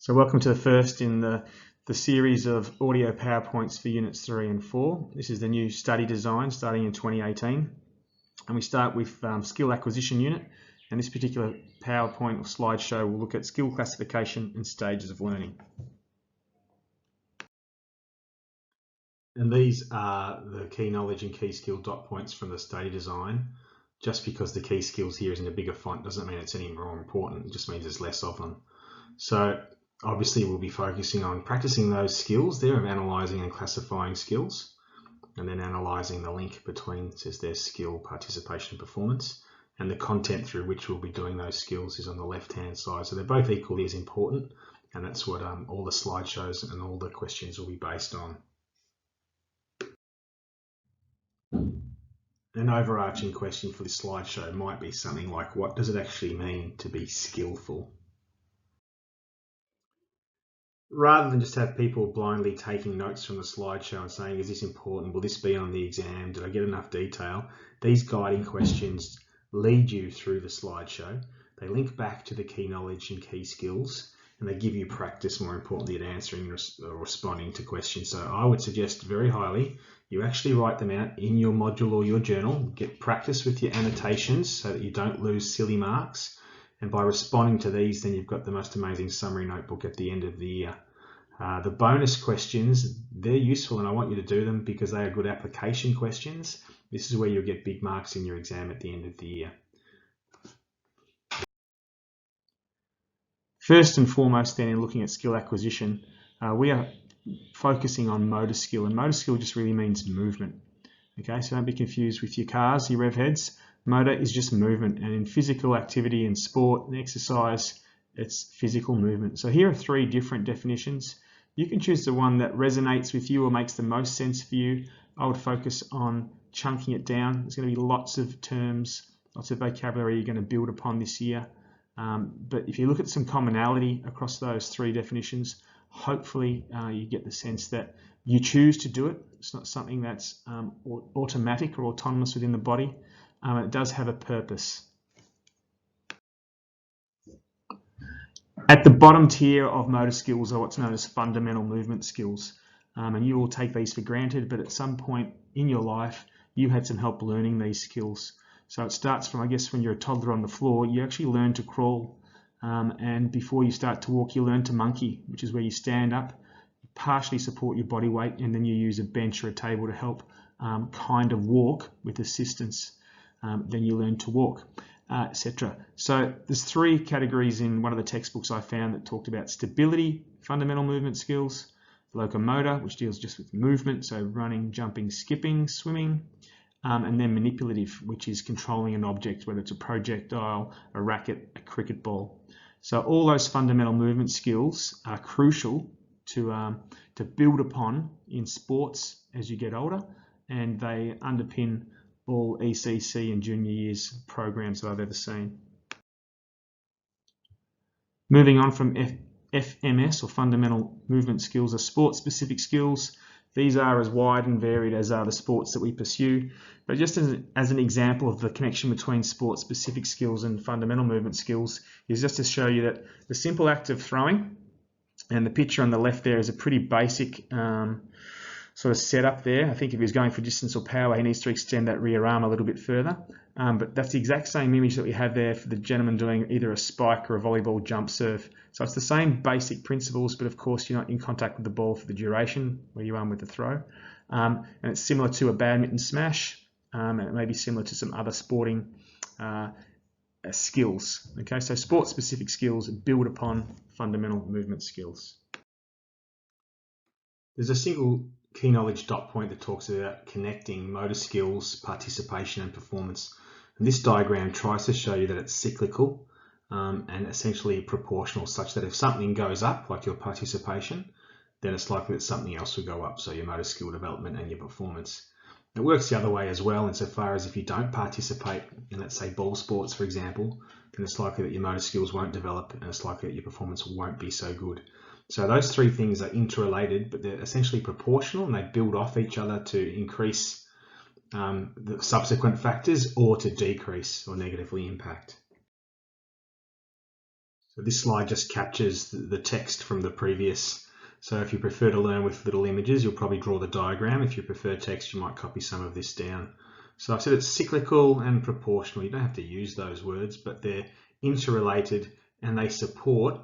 So welcome to the first in the series of audio PowerPoints for Units 3 and 4. This is the new study design starting in 2018. And we start with Skill Acquisition Unit. And this particular PowerPoint or slideshow will look at skill classification and stages of learning. And these are the key knowledge and key skill dot points from the study design. Just because the key skills here is in a bigger font doesn't mean it's any more important, it just means there's less of them. So obviously we'll be focusing on practicing those skills there of analysing and classifying skills, and then analysing the link between, it says there's skill, participation and performance, and the content through which we'll be doing those skills is on the left hand side. So they're both equally as important, and that's what all the slideshows and all the questions will be based on. An overarching question for this slideshow might be something like, what does it actually mean to be skillful? Rather than just have people blindly taking notes from the slideshow and saying, is this important? Will this be on the exam? Did I get enough detail? These guiding questions lead you through the slideshow. They link back to the key knowledge and key skills, and they give you practice, more importantly, at answering or responding to questions. So I would suggest very highly you actually write them out in your module or your journal. Get practice with your annotations so that you don't lose silly marks. And by responding to these, then you've got the most amazing summary notebook at the end of the year. The bonus questions, they're useful, and I want you to do them because they are good application questions. This is where you'll get big marks in your exam at the end of the year. First and foremost then, in looking at skill acquisition, we are focusing on motor skill, and motor skill just really means movement. Okay, so don't be confused with your cars, your rev heads. Motor is just movement, and in physical activity and sport and exercise, it's physical movement. So here are three different definitions. You can choose the one that resonates with you or makes the most sense for you. I would focus on chunking it down. There's going to be lots of terms, lots of vocabulary you're going to build upon this year. But if you look at some commonality across those three definitions, hopefully you get the sense that you choose to do it. It's not something that's automatic or autonomous within the body. It does have a purpose. At the bottom tier of motor skills are what's known as fundamental movement skills. And you will take these for granted, but at some point in your life, you had some help learning these skills. So it starts from, I guess, when you're a toddler on the floor, you actually learn to crawl. And before you start to walk, you learn to monkey, which is where you stand up, partially support your body weight, and then you use a bench or a table to help kind of walk with assistance. Then you learn to walk, etc. So there's three categories in one of the textbooks I found that talked about stability, fundamental movement skills, locomotor, which deals just with movement, so running, jumping, skipping, swimming, and then manipulative, which is controlling an object, whether it's a projectile, a racket, a cricket ball. So all those fundamental movement skills are crucial to build upon in sports as you get older, and they underpin all ECC and junior years programs that I've ever seen. Moving on from FMS, or fundamental movement skills, are sport-specific skills. These are as wide and varied as are the sports that we pursue. But just as an example of the connection between sport-specific skills and fundamental movement skills is just to show you that the simple act of throwing, and the picture on the left there is a pretty basic sort of setup there. I think if he was going for distance or power, he needs to extend that rear arm a little bit further. But that's the exact same image that we have there for the gentleman doing either a spike or a volleyball jump serve. So it's the same basic principles, but of course you're not in contact with the ball for the duration where you are with the throw. And it's similar to a badminton smash, and it may be similar to some other sporting skills. Okay, so sport-specific skills build upon fundamental movement skills. There's a single key knowledge dot point that talks about connecting motor skills, participation and performance. And this diagram tries to show you that it's cyclical and essentially proportional, such that if something goes up, like your participation, then it's likely that something else will go up, so your motor skill development and your performance. It works the other way as well, insofar as if you don't participate in, let's say, ball sports, for example, then it's likely that your motor skills won't develop and it's likely that your performance won't be so good. So those three things are interrelated, but they're essentially proportional, and they build off each other to increase the subsequent factors or to decrease or negatively impact. So this slide just captures the text from the previous. So if you prefer to learn with little images, you'll probably draw the diagram. If you prefer text, you might copy some of this down. So I've said it's cyclical and proportional. You don't have to use those words, but they're interrelated and they support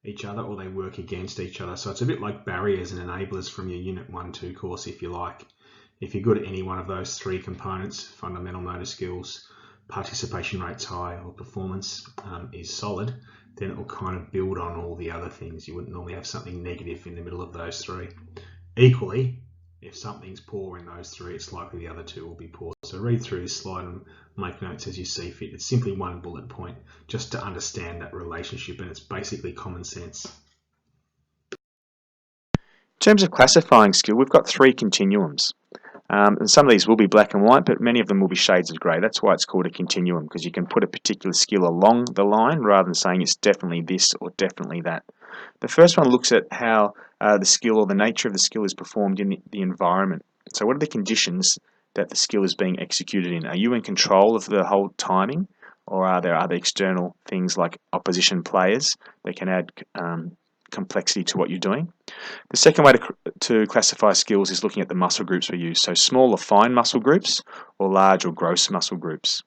each other, or they work against each other. So it's a bit like barriers and enablers from your Unit 1-2 course, if you like. If you're good at any one of those three components, fundamental motor skills, participation rate's high, or performance is solid, then it will kind of build on all the other things. You wouldn't normally have something negative in the middle of those three. Equally, if something's poor in those three, it's likely the other two will be poor. So read through this slide and make notes as you see fit. It's simply one bullet point just to understand that relationship, and it's basically common sense. In terms of classifying skill, we've got three continuums. And some of these will be black and white, but many of them will be shades of grey. That's why it's called a continuum, because you can put a particular skill along the line rather than saying it's definitely this or definitely that. The first one looks at how the skill or the nature of the skill is performed in the environment. So what are the conditions that the skill is being executed in? Are you in control of the whole timing, or are there other external things like opposition players that can add complexity to what you're doing? The second way to classify skills is looking at the muscle groups we use, so small or fine muscle groups or large or gross muscle groups.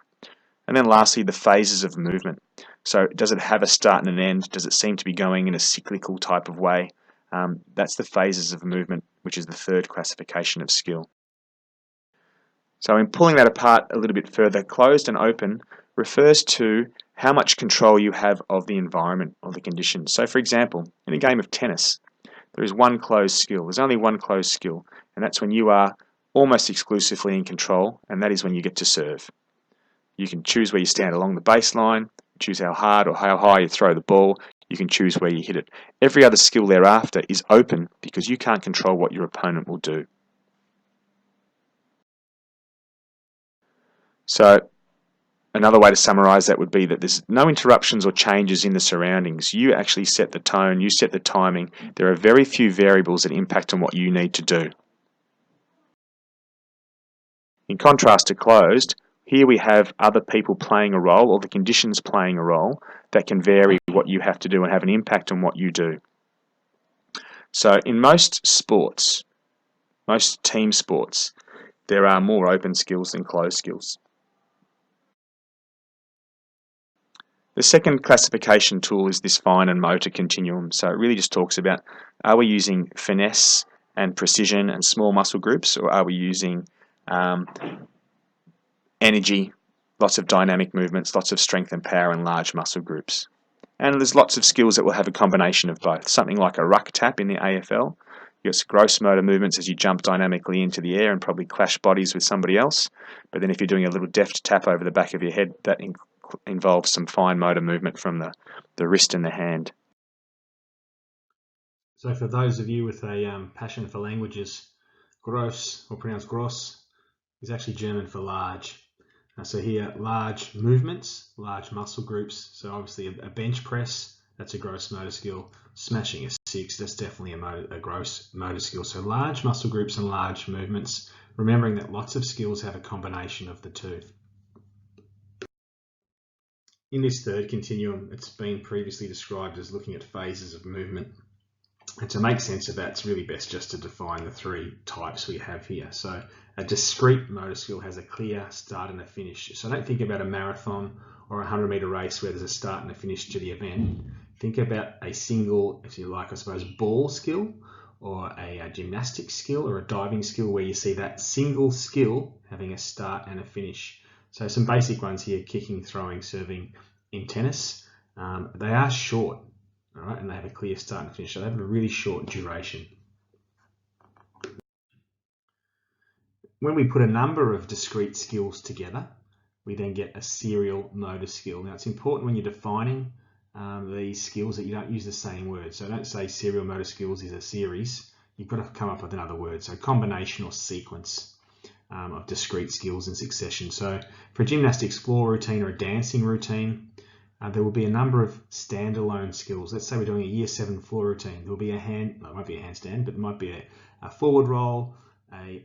And then lastly, the phases of movement. So does it have a start and an end? Does it seem to be going in a cyclical type of way? That's the phases of movement, which is the third classification of skill. So in pulling that apart a little bit further, closed and open refers to how much control you have of the environment or the conditions. So for example, in a game of tennis, there is one closed skill. There's only one closed skill, and that's when you are almost exclusively in control, and that is when you get to serve. You can choose where you stand along the baseline, choose how hard or how high you throw the ball, you can choose where you hit it. Every other skill thereafter is open because you can't control what your opponent will do. So another way to summarize that would be that there's no interruptions or changes in the surroundings. You actually set the tone, you set the timing. There are very few variables that impact on what you need to do. In contrast to closed, here we have other people playing a role, or the conditions playing a role, that can vary what you have to do and have an impact on what you do. So in most sports, most team sports, there are more open skills than closed skills. The second classification tool is this fine and motor continuum. So it really just talks about, are we using finesse and precision and small muscle groups, or are we using energy, lots of dynamic movements, lots of strength and power and large muscle groups? And there's lots of skills that will have a combination of both. Something like a ruck tap in the AFL. You have gross motor movements as you jump dynamically into the air and probably clash bodies with somebody else. But then if you're doing a little deft tap over the back of your head, that involves some fine motor movement from the wrist and the hand. So for those of you with a passion for languages, gross, or pronounced gross, is actually German for large. So here, large movements, large muscle groups. So obviously a bench press, that's a gross motor skill. Smashing a 6, that's definitely a gross motor skill. So large muscle groups and large movements, remembering that lots of skills have a combination of the two. In this third continuum, it's been previously described as looking at phases of movement. And to make sense of that, it's really best just to define the three types we have here. So a discrete motor skill has a clear start and a finish. So don't think about a marathon or a 100-meter race where there's a start and a finish to the event. Think about a single, if you like, I suppose, ball skill, or a gymnastics skill, or a diving skill, where you see that single skill having a start and a finish. So some basic ones here: kicking, throwing, serving in tennis. They are short, all right, and they have a clear start and finish. So they have a really short duration. When we put a number of discrete skills together, we then get a serial motor skill. Now it's important when you're defining these skills that you don't use the same word. So don't say serial motor skills is a series. You've got to come up with another word. So combination or sequence of discrete skills in succession. So for a gymnastics floor routine or a dancing routine, there will be a number of standalone skills. Let's say we're doing a year 7 floor routine. There will be it might be a handstand, but it might be a forward roll, a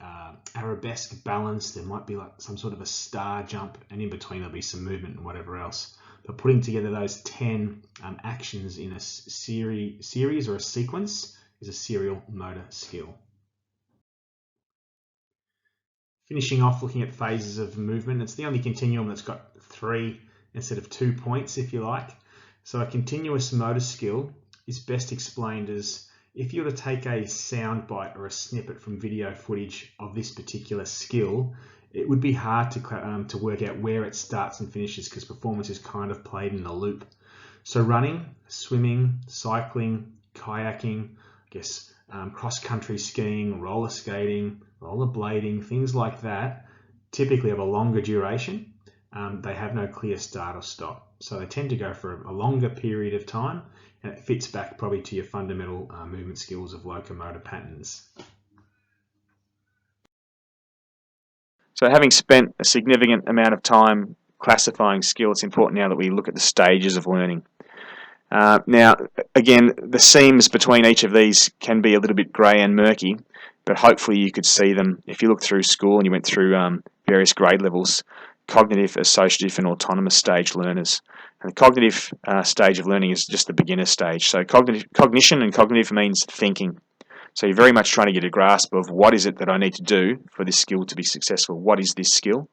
arabesque balance. There might be like some sort of a star jump, and in between there'll be some movement and whatever else. but putting together those 10 actions in a series or a sequence is a serial motor skill. Finishing off looking at phases of movement, it's the only continuum that's got 3 instead of 2 points, if you like. So a continuous motor skill is best explained as if you were to take a sound bite or a snippet from video footage of this particular skill, it would be hard to work out where it starts and finishes because performance is kind of played in a loop. So running, swimming, cycling, kayaking, cross-country skiing, roller skating, rollerblading, things like that, typically have a longer duration. They have no clear start or stop. So they tend to go for a longer period of time, and it fits back probably to your fundamental movement skills of locomotor patterns. So having spent a significant amount of time classifying skill, it's important now that we look at the stages of learning. Now, again, the seams between each of these can be a little bit grey and murky, but hopefully you could see them if you look through school and you went through various grade levels: cognitive, associative, and autonomous stage learners. And the cognitive stage of learning is just the beginner stage. So cognition and cognitive means thinking. So you're very much trying to get a grasp of what is it that I need to do for this skill to be successful. What is this skill?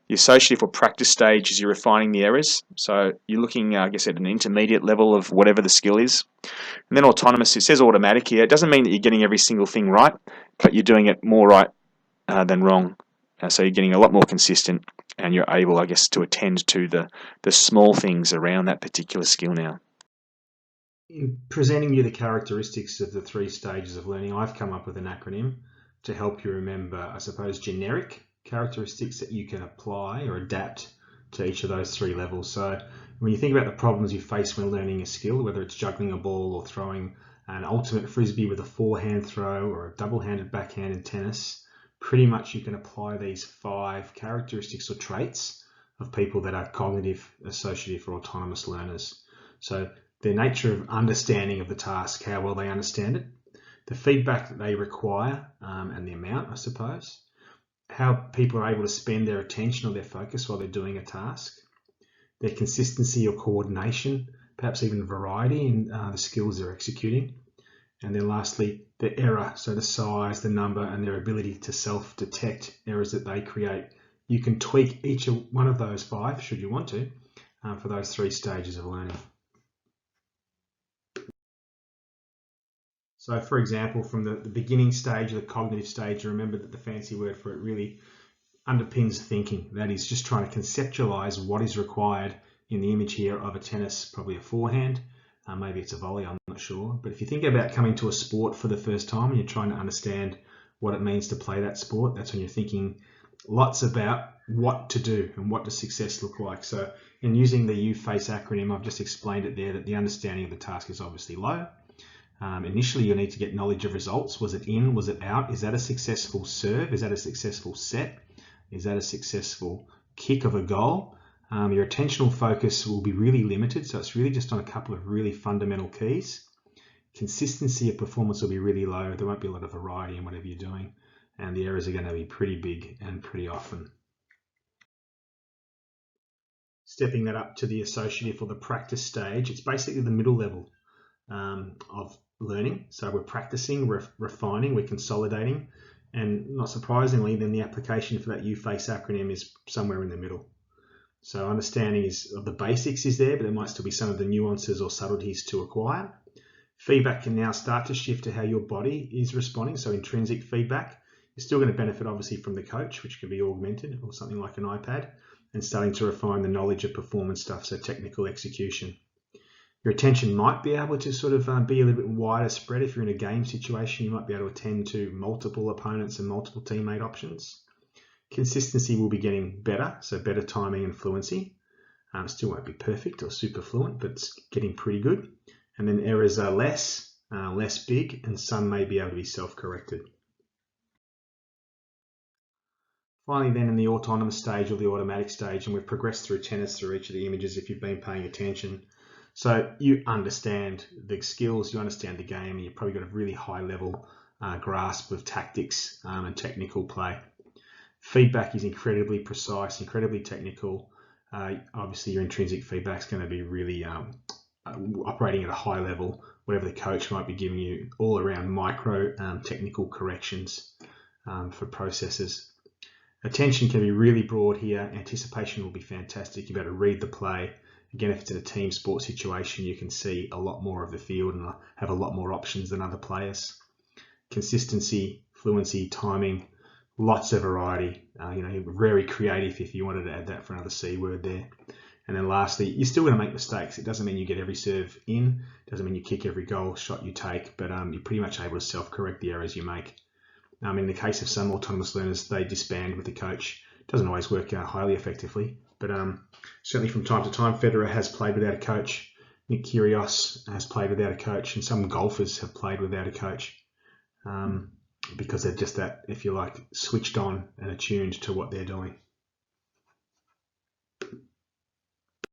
The associative or practice stage is you're refining the errors. So you're looking, at an intermediate level of whatever the skill is. And then autonomous, it says automatic here. It doesn't mean that you're getting every single thing right, but you're doing it more right than wrong. So you're getting a lot more consistent, and you're able, to attend to the small things around that particular skill now. In presenting you the characteristics of the 3 stages of learning, I've come up with an acronym to help you remember, I suppose, generic characteristics that you can apply or adapt to each of those 3 levels. So when you think about the problems you face when learning a skill, whether it's juggling a ball or throwing an ultimate frisbee with a forehand throw or a double-handed backhand in tennis, pretty much you can apply these 5 characteristics or traits of people that are cognitive, associative, or autonomous learners. So their nature of understanding of the task, how well they understand it, the feedback that they require, and the amount, I suppose, how people are able to spend their attention or their focus while they're doing a task, their consistency or coordination, perhaps even variety in the skills they're executing, and then lastly, the error, so the size, the number, and their ability to self-detect errors that they create. You can tweak each one of those 5, should you want to, for those 3 stages of learning. So for example, from the beginning stage, the cognitive stage, remember that the fancy word for it really underpins thinking. That is just trying to conceptualize what is required in the image here of a tennis, probably a forehand, maybe it's a volley, I'm not sure. But if you think about coming to a sport for the first time and you're trying to understand what it means to play that sport, that's when you're thinking lots about what to do and what does success look like. So in using the UFACE acronym, I've just explained it there that the understanding of the task is obviously low. Initially, you'll need to get knowledge of results. Was it in? Was it out? Is that a successful serve? Is that a successful set? Is that a successful kick of a goal? Your attentional focus will be really limited, so it's really just on a couple of really fundamental keys. Consistency of performance will be really low. There won't be a lot of variety in whatever you're doing, and the errors are going to be pretty big and pretty often. Stepping that up to the associative or the practice stage, it's basically the middle level of learning. So we're practicing, we're refining, we're consolidating, and not surprisingly, then the application for that UFACE acronym is somewhere in the middle. So understanding of the basics is there, but there might still be some of the nuances or subtleties to acquire. Feedback can now start to shift to how your body is responding. So intrinsic feedback is still going to benefit obviously from the coach, which can be augmented or something like an iPad, and starting to refine the knowledge of performance stuff, so technical execution. Your attention might be able to sort of be a little bit wider spread. If you're in a game situation, you might be able to attend to multiple opponents and multiple teammate options. Consistency will be getting better, so better timing and fluency. Still won't be perfect or super fluent, but it's getting pretty good. And then errors are less big, and some may be able to be self-corrected. Finally, then in the autonomous stage or the automatic stage, and we've progressed through tennis through each of the images if you've been paying attention. So you understand the skills, you understand the game, and you've probably got a really high level grasp of tactics and technical play. Feedback is incredibly precise, incredibly technical. Obviously your intrinsic feedback is going to be really operating at a high level, whatever the coach might be giving you, all around micro technical corrections for processes. Attention can be really broad here. Anticipation will be fantastic. You've got to read the play. Again, if it's in a team sport situation, you can see a lot more of the field and have a lot more options than other players. Consistency, fluency, timing, lots of variety. Very creative if you wanted to add that for another C word there. And then lastly, you're still going to make mistakes. It doesn't mean you get every serve in. It doesn't mean you kick every goal shot you take, but you're pretty much able to self-correct the errors you make. In the case of some autonomous learners, they disband with the coach. It doesn't always work out highly effectively, but certainly from time to time, Federer has played without a coach. Nick Kyrgios has played without a coach, and some golfers have played without a coach because they're just that, if you like, switched on and attuned to what they're doing.